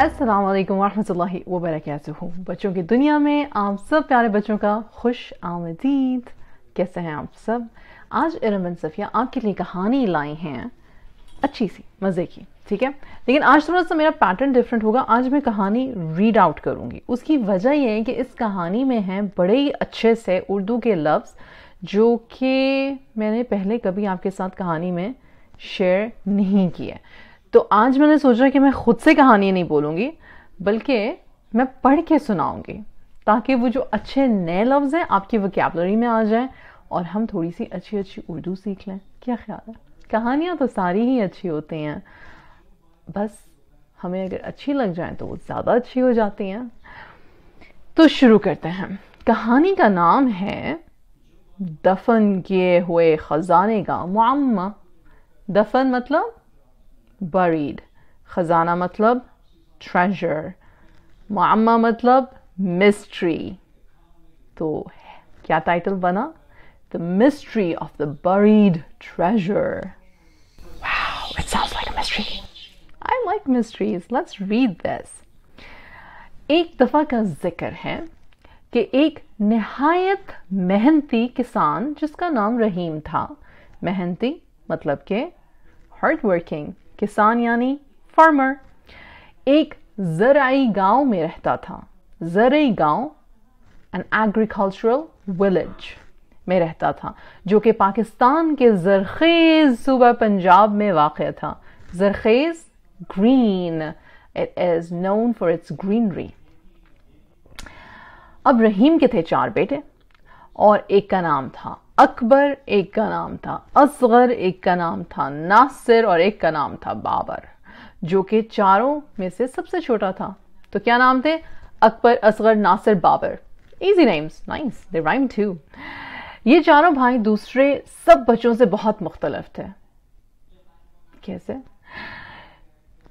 अस्सलाम वालेकुम वरहमतुल्लाहि वबरकातुहू। बच्चों की दुनिया में आप सब प्यारे बच्चों का खुश आमदीद। कैसे हैं आप सब? आज इरम सफिया आपके लिए कहानी लाई हैं, अच्छी सी मज़े की, ठीक है। लेकिन आज थोड़ा सा मेरा पैटर्न डिफरेंट होगा। आज मैं कहानी रीड आउट करूंगी। उसकी वजह यह है कि इस कहानी में हैं बड़े ही अच्छे से उर्दू के लफ्ज़ जो कि मैंने पहले कभी आपके साथ कहानी में शेयर नहीं किए। तो आज मैंने सोचा कि मैं खुद से कहानी नहीं बोलूँगी बल्कि मैं पढ़ के सुनाऊंगी, ताकि वो जो अच्छे नए लफ्ज़ हैं आपकी वोकैबुलरी में आ जाएं और हम थोड़ी सी अच्छी अच्छी उर्दू सीख लें। क्या ख्याल है? कहानियाँ तो सारी ही अच्छी होती हैं, बस हमें अगर अच्छी लग जाए तो वो ज़्यादा अच्छी हो जाती हैं। तो शुरू करते हैं। कहानी का नाम है दफन किए हुए खजाने का मुअम्मा। दफन मतलब buried, खजाना मतलब treasure, मुअम्मा मतलब mystery। तो क्या टाइटल बना? The mystery of the buried treasure. Wow, it sounds like a mystery. I like mysteries. Let's read this. एक दफा का जिक्र है कि एक निहायत मेहनती किसान जिसका नाम रहीम था। मेहनती मतलब के हार्ड वर्किंग, किसान यानी फार्मर, एक ज़राई गांव में रहता था। ज़राई गांव एन एग्रीकल्चरल विलेज में रहता था जो कि पाकिस्तान के ज़रखेज़ सूबा पंजाब में वाक़ था। ज़रखेज़ green, it is known for its greenery. अब रहीम के थे 4 बेटे और एक का नाम था अकबर, एक का नाम था असगर, एक का नाम था नासिर और एक का नाम था बाबर, जो कि चारों में से सबसे छोटा था। तो क्या नाम थे? Akbar, Asghar, Nasir, Babur. Easy names, nice, they rhyme too. ये चारों भाई दूसरे सब बच्चों से बहुत मुख्तलिफ थे। कैसे?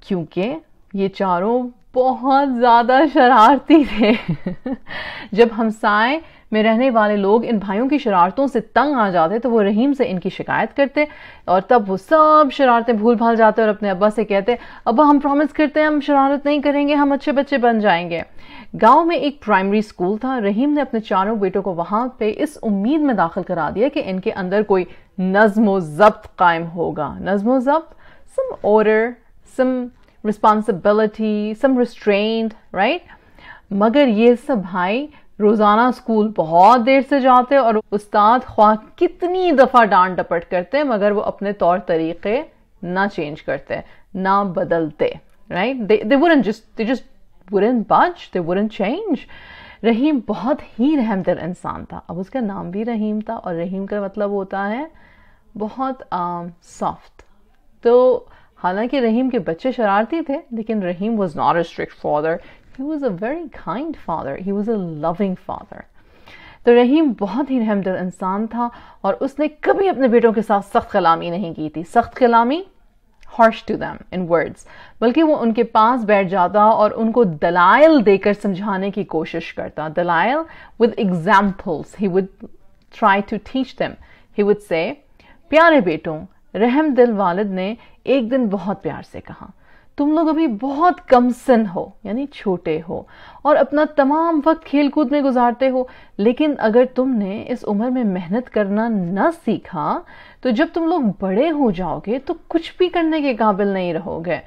क्योंकि ये चारों बहुत ज्यादा शरारती थे। जब हमसाए में रहने वाले लोग इन भाइयों की शरारतों से तंग आ जाते तो वो रहीम से इनकी शिकायत करते और तब वो सब शरारतें भूल भाल जाते और अपने अब्बा से कहते, अब्बा हम प्रॉमिस करते हैं हम शरारत नहीं करेंगे, हम अच्छे बच्चे बन जाएंगे। गांव में एक प्राइमरी स्कूल था। रहीम ने अपने चारों बेटों को वहां पे इस उम्मीद में दाखिल करा दिया कि इनके अंदर कोई नज़्म ज़ब्त कायम होगा। नज़्म ज़ब्त, सम ऑर्डर, सम रिस्पॉन्सिबिलिटी, सम रिस्ट्रेंट, राइट। मगर ये सब भाई रोजाना स्कूल बहुत देर से जाते और उस्ताद ख्वाह कितनी दफा डांट डपट करते मगर वो अपने तौर तरीके ना चेंज करते, ना बदलते, right. they just wouldn't budge, they wouldn't change. रहीम बहुत ही रहमदिल इंसान था। अब उसका नाम भी रहीम था और रहीम का मतलब होता है बहुत सॉफ्ट। तो हालांकि रहीम के बच्चे शरारती थे लेकिन रहीम was not a strict father. He was a very kind father. He was a loving father. तो रहीम बहुत ही रहमदिल इंसान था और उसने कभी अपने बेटों के साथ सख्त कलामी नहीं की थी। सख्त कलामी, harsh to them in words, बल्कि वो उनके पास बैठ जाता और उनको दलाइल देकर समझाने की कोशिश करता। दलाइल with examples. He would try to teach them. He would say, प्यारे बेटों, रहमदिल वालिद ने एक दिन बहुत प्यार से कहा, तुम लोग अभी बहुत कम सन हो यानी छोटे हो और अपना तमाम वक्त खेल कूद में गुजारते हो, लेकिन अगर तुमने इस उम्र में मेहनत करना न सीखा तो जब तुम लोग बड़े हो जाओगे तो कुछ भी करने के काबिल नहीं रहोगे।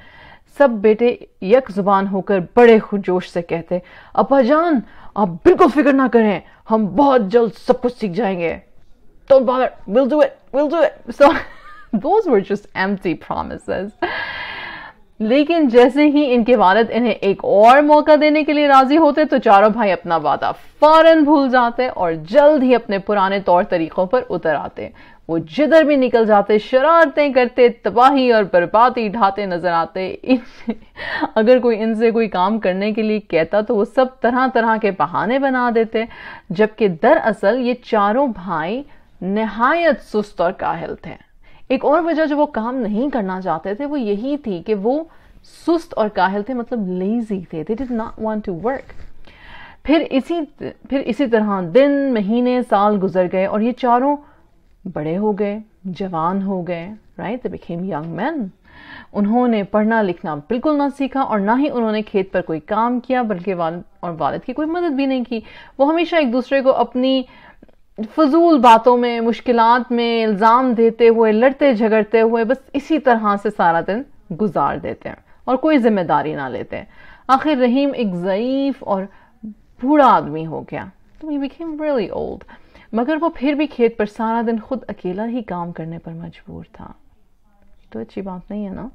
सब बेटे यक जुबान होकर बड़े खुशजोश से कहते, अब्बा जान आप बिल्कुल फिक्र ना करें, हम बहुत जल्द सब कुछ सीख जाएंगे। Don't bother, we'll do it. So those were just empty promises. लेकिन जैसे ही इनके वालिद इन्हें एक और मौका देने के लिए राजी होते तो चारों भाई अपना वादा फौरन भूल जाते और जल्द ही अपने पुराने तौर तरीकों पर उतर आते। वो जिधर भी निकल जाते शरारतें करते, तबाही और बर्बादी ढाते नजर आते। अगर कोई इनसे कोई काम करने के लिए कहता तो वो सब तरह तरह के बहाने बना देते, जबकि दरअसल ये चारों भाई निहायत सुस्त और काहिल थे। एक और वजह जो वो काम नहीं करना चाहते थे वो यही थी कि वो सुस्त और काहिल थे, मतलब लेजी थे। They did not want to work. फिर इसी तरह दिन, महीने, साल गुजर गए और ये चारों बड़े हो गए, जवान हो गए, right? They became young men. उन्होंने पढ़ना लिखना बिल्कुल ना सीखा और ना ही उन्होंने खेत पर कोई काम किया, बल्कि वालिद और वालिद की कोई मदद भी नहीं की। वो हमेशा एक दूसरे को अपनी फजूल बातों में, मुश्किलात में इल्ज़ाम देते हुए, लड़ते झगड़ते हुए बस इसी तरह से सारा दिन गुजार देते हैं और कोई जिम्मेदारी ना लेते। आखिर रहीम एक ज़ईफ और बूढ़ा आदमी हो गया, तो he became really old, मगर वो फिर भी खेत पर सारा दिन खुद अकेला ही काम करने पर मजबूर था। तो अच्छी बात नहीं है ना।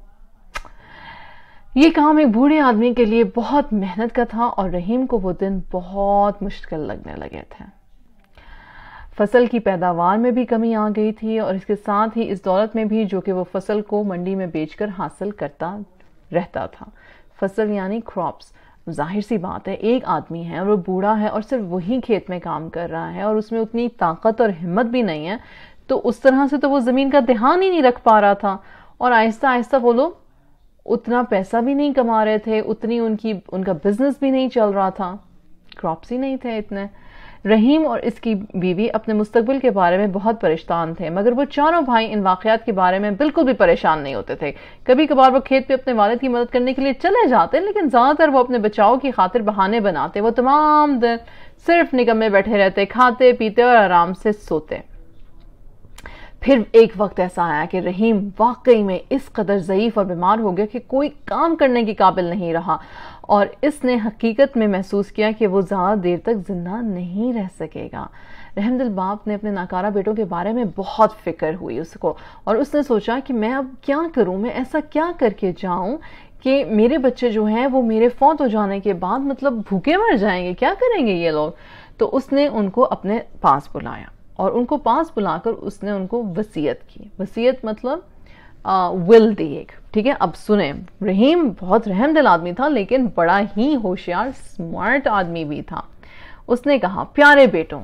ये काम एक बूढ़े आदमी के लिए बहुत मेहनत का था और रहीम को वो दिन बहुत मुश्किल लगने लगे थे। फसल की पैदावार में भी कमी आ गई थी और इसके साथ ही इस दौलत में भी जो कि वो फसल को मंडी में बेचकर हासिल करता रहता था। फसल यानी क्रॉप्स। जाहिर सी बात है, एक आदमी है और वो बूढ़ा है और सिर्फ वही खेत में काम कर रहा है और उसमें उतनी ताकत और हिम्मत भी नहीं है, तो उस तरह से तो वो जमीन का ध्यान ही नहीं रख पा रहा था और आहिस्ता आहिस्ता वो लोग उतना पैसा भी नहीं कमा रहे थे, उतनी उनका बिजनेस भी नहीं चल रहा था, क्रॉप्स ही नहीं थे इतने। रहीम और इसकी बीवी अपने मुस्तकबिल के बारे में बहुत परेशान थे, मगर वो चारों भाई इन वाकयात के बारे में बिल्कुल भी परेशान नहीं होते थे। कभी कभार वो खेत पे अपने वालिद की मदद करने के लिए चले जाते, लेकिन ज्यादातर वो अपने बचाव की खातिर बहाने बनाते। वो तमाम दिन सिर्फ निकम्मे बैठे रहते, खाते पीते और आराम से सोते। फिर एक वक्त ऐसा आया कि रहीम वाकई में इस कदर ज़ईफ और बीमार हो गया कि कोई काम करने के काबिल नहीं रहा और इसने हकीकत में महसूस किया कि वो ज़्यादा देर तक जिंदा नहीं रह सकेगा। रहमदिल बाप ने अपने नाकारा बेटों के बारे में बहुत फिक्र हुई उसको और उसने सोचा कि मैं अब क्या करूं, मैं ऐसा क्या करके जाऊं कि मेरे बच्चे जो हैं वो मेरे फौत हो जाने के बाद मतलब भूखे मर जाएंगे, क्या करेंगे ये लोग। तो उसने उनको अपने पास बुलाया और उनको पास बुलाकर उसने उनको वसीयत की। वसीयत मतलब विल दी एक, ठीक है। अब सुने, रहीम बहुत रहमदिल आदमी था लेकिन बड़ा ही होशियार स्मार्ट आदमी भी था। उसने कहा, प्यारे बेटों,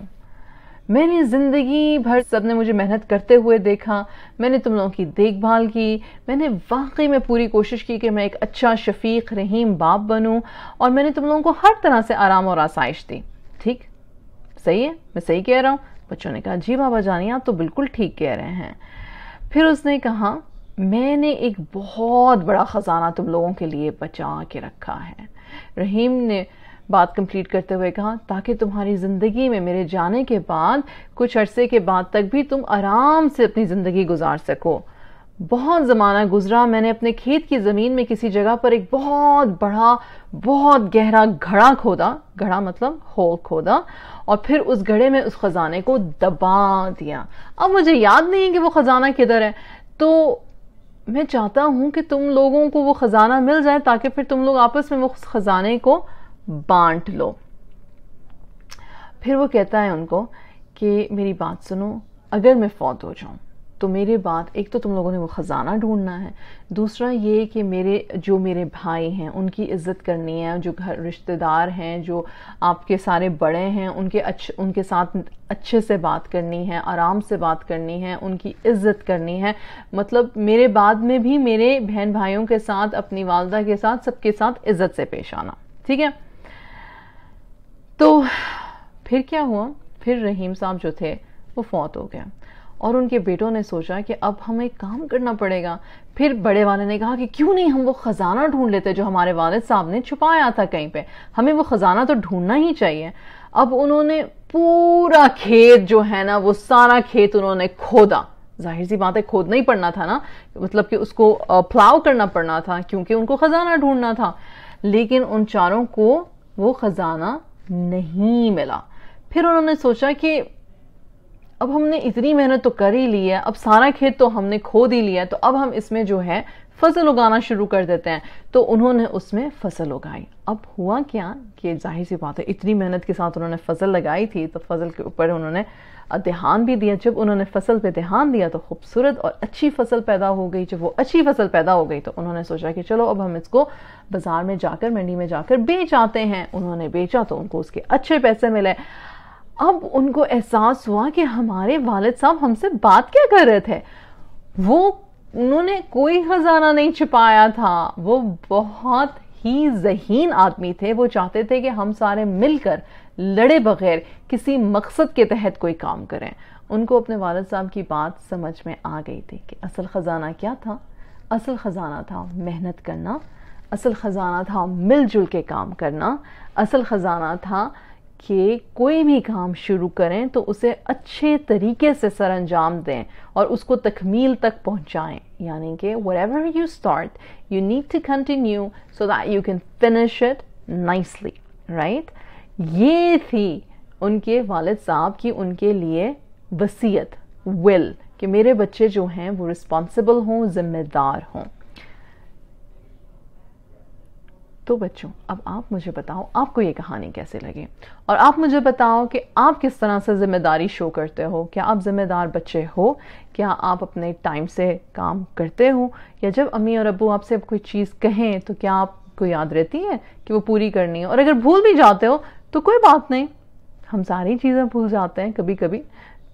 मैंने जिंदगी भर सबने मुझे मेहनत करते हुए देखा, मैंने तुम लोगों की देखभाल की, मैंने वाकई में पूरी कोशिश की कि मैं एक अच्छा शफीक रहीम बाप बनूं और मैंने तुम लोगों को हर तरह से आराम और आसाइश दी। ठीक सही है, मैं सही कह रहा हूं? बच्चों ने कहा, जी बाबा जानी आप तो बिल्कुल ठीक कह रहे हैं। फिर उसने कहा, मैंने एक बहुत बड़ा खजाना तुम लोगों के लिए बचा के रखा है। रहीम ने बात कंप्लीट करते हुए कहा, ताकि तुम्हारी जिंदगी में मेरे जाने के बाद कुछ अरसे के बाद तक भी तुम आराम से अपनी जिंदगी गुजार सको। बहुत जमाना गुजरा, मैंने अपने खेत की जमीन में किसी जगह पर एक बहुत बड़ा बहुत गहरा घड़ा खोदा, घड़ा मतलब होल खोदा, और फिर उस घड़े में उस खजाने को दबा दिया। अब मुझे याद नहीं है कि वो खजाना किधर है, तो मैं चाहता हूं कि तुम लोगों को वो खजाना मिल जाए ताकि फिर तुम लोग आपस में वो खजाने को बांट लो। फिर वो कहता है उनको कि मेरी बात सुनो, अगर मैं फौत हो जाऊं तो मेरे बाद एक तो तुम लोगों ने वो खजाना ढूंढना है, दूसरा ये कि मेरे भाई हैं उनकी इज्जत करनी है, जो घर रिश्तेदार हैं, जो आपके सारे बड़े हैं, उनके साथ अच्छे से बात करनी है, आराम से बात करनी है, उनकी इज्जत करनी है। मतलब मेरे बाद में भी मेरे बहन भाइयों के साथ, अपनी वालदा के साथ, सबके साथ इज्जत से पेश आना, ठीक है। तो फिर क्या हुआ, फिर रहीम साहब जो थे वो फौत हो गया और उनके बेटों ने सोचा कि अब हमें काम करना पड़ेगा। फिर बड़े वाले ने कहा कि क्यों नहीं हम वो खजाना ढूंढ लेते जो हमारे वालिद साहब ने छुपाया था कहीं पे, हमें वो खजाना तो ढूंढना ही चाहिए। अब उन्होंने पूरा खेत जो है ना, वो सारा खेत उन्होंने खोदा। जाहिर सी बात है, खोदना ही पड़ना था ना, मतलब कि उसको प्लाव करना पड़ना था क्योंकि उनको खजाना ढूंढना था। लेकिन उन चारों को वो खजाना नहीं मिला। फिर उन्होंने सोचा कि अब हमने इतनी मेहनत तो कर ही ली है, अब सारा खेत तो हमने खोद ही लिया है, तो अब हम इसमें जो है फसल उगाना शुरू कर देते हैं। तो उन्होंने उसमें फसल उगाई। अब हुआ क्या कि जाहिर सी बात है, इतनी मेहनत के साथ उन्होंने फसल लगाई थी तो फसल के ऊपर उन्होंने ध्यान भी दिया। जब उन्होंने फसल पे ध्यान दिया तो खूबसूरत और अच्छी फसल पैदा हो गई। जब वो अच्छी फसल पैदा हो गई तो उन्होंने सोचा कि चलो अब हम इसको बाजार में जाकर, मंडी में जाकर बेच आते हैं। उन्होंने बेचा तो उनको उसके अच्छे पैसे मिले। अब उनको एहसास हुआ कि हमारे वालिद साहब हमसे बात क्या कर रहे थे, उन्होंने कोई खजाना नहीं छिपाया था, वो बहुत ही ज़हीन आदमी थे। वो चाहते थे कि हम सारे मिलकर लड़े बगैर किसी मकसद के तहत कोई काम करें। ان کو اپنے والد صاحب کی بات سمجھ میں آ گئی تھی کہ اصل خزانہ کیا تھا. اصل خزانہ تھا محنت کرنا، اصل خزانہ تھا مل جل کے کام کرنا، اصل خزانہ تھا کہ کوئی بھی کام شروع کریں تو اسے اچھے طریقے سے سر انجام دیں اور اس کو تکمیل تک پہنچائیں. یعنی کہ whatever you start, you need to continue so that you can finish it nicely, right? یہ تھی ان کے والد صاحب کی ان کے لیے وصیت، will، کہ میرے بچے جو ہیں وہ رسپانسبل ہوں، ذمہ دار ہوں. تو بچوں اب آپ مجھے بتاؤ آپ کو یہ کہانی کیسے لگی، اور آپ مجھے بتاؤ کہ آپ کس طرح سے ذمہ داری شو کرتے ہو. کیا آپ ذمہ دار بچے ہو؟ کیا آپ اپنے ٹائم سے کام کرتے ہو؟ یا جب امی اور ابو آپ سے کوئی چیز کہیں تو کیا آپ کو یاد رہتی ہے کہ وہ پوری کرنی ہے؟ اور اگر بھول بھی جاتے ہو تو کوئی بات نہیں، ہم ساری چیزیں بھول جاتے ہیں کبھی کبھی،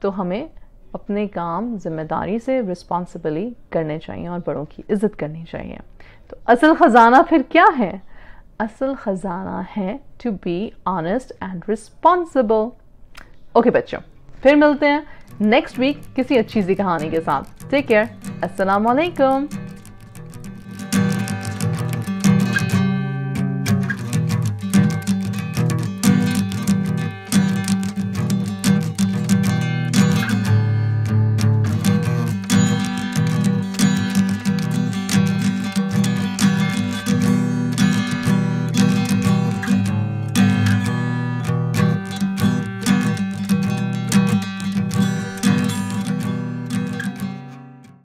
تو ہمیں اپنے کام ذمہ داری سے رسپانسبلی کرنے چاہیے اور بڑوں کی عزت کرنی چاہیے. تو اصل خزانہ پھر کیا ہے؟ اصل خزانہ ہے to be honest and responsible. Okay بچوں، پھر ملتے ہیں نیکسٹ ویک کسی اچھی سی کہانی کے ساتھ. Take care. السلام علیکم.